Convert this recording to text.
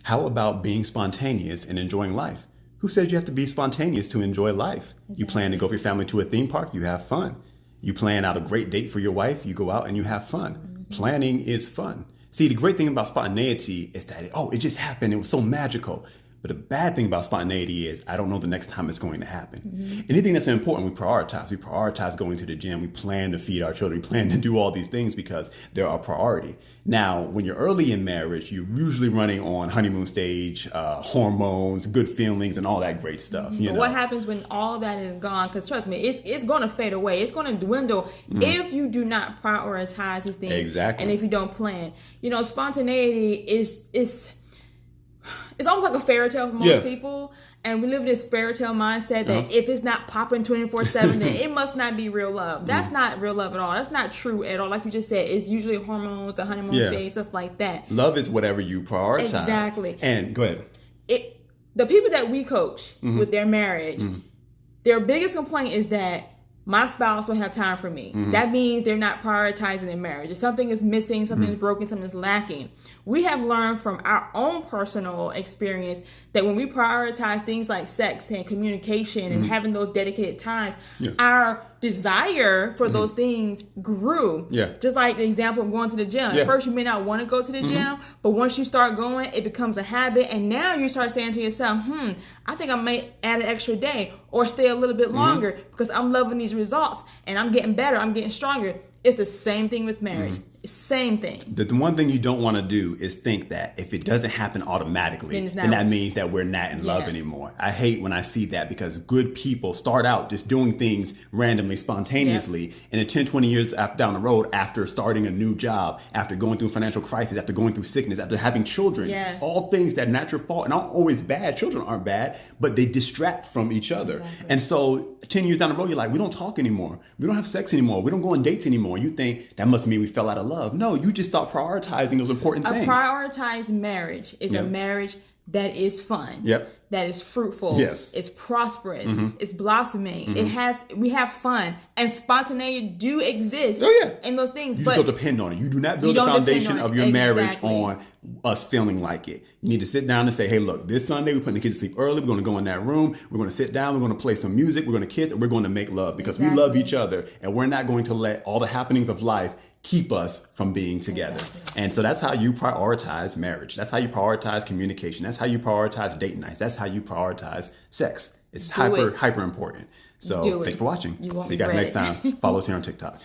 How about being spontaneous and enjoying life? Who says you have to be spontaneous to enjoy life? Exactly. You plan to go with your family to a theme park, you have fun. You plan out a great date for your wife, you go out and you have fun. Mm-hmm. Planning is fun. See, the great thing about spontaneity is that, it just happened. It was so magical. But the bad thing about spontaneity is I don't know the next time it's going to happen. Mm-hmm. Anything that's important, we prioritize. We prioritize going to the gym. We plan to feed our children. We plan to do all these things because they're our priority. Now, when you're early in marriage, you're usually running on honeymoon stage, hormones, good feelings, and all that great stuff. Mm-hmm. But what happens when all that is gone? Because trust me, it's going to fade away. It's going to dwindle if you do not prioritize these things. Exactly. And if you don't plan. Spontaneity is it's almost like a fairy tale for most people, and we live in this fairy tale mindset that if it's not popping 24/7, then it must not be real love. That's not real love at all. That's not true at all. Like you just said, it's usually hormones, the honeymoon phase, stuff like that. Love is whatever you prioritize. Exactly. And go ahead. The people that we coach with their marriage, their biggest complaint is that my spouse don't have time for me. Mm-hmm. That means they're not prioritizing their marriage. If something is missing, something is broken, something is lacking. We have learned from our own personal experience that when we prioritize things like sex and communication and having those dedicated times, our desire for those things grew. Yeah. Just like the example of going to the gym. At first, you may not want to go to the gym, but once you start going, it becomes a habit. And now you start saying to yourself, I think I may add an extra day or stay a little bit longer because I'm loving these results and I'm getting better. I'm getting stronger. It's the same thing with marriage. Same thing. The one thing you don't want to do is think that if it doesn't happen automatically, then that means that we're not in love anymore. I hate when I see that because good people start out just doing things randomly, spontaneously, and then 10, 20 years down the road, after starting a new job, after going through a financial crisis, after going through sickness, after having children, all things that are not your fault and aren't always bad. Children aren't bad, but they distract from each other. Exactly. And so 10 years down the road, you're like, we don't talk anymore. We don't have sex anymore. We don't go on dates anymore. You think that must mean we fell out of love. No, you just start prioritizing those important things. A prioritized marriage is a marriage that is fun. That is fruitful. It's prosperous. It's blossoming. We have fun, and spontaneity do exist in those things. You just don't depend on it. You do not build the foundation of your marriage on us feeling like it. You need to sit down and say, hey, look, this Sunday we're putting the kids to sleep early. We're going to go in that room. We're going to sit down. We're going to play some music. We're going to kiss, and we're going to make love because we love each other, and we're not going to let all the happenings of life keep us from being together. Exactly. And so that's how you prioritize marriage. That's how you prioritize communication. That's how you prioritize date nights. That's how you prioritize sex. It's hyper important. So thanks for watching. See you guys next time. Follow us here on TikTok.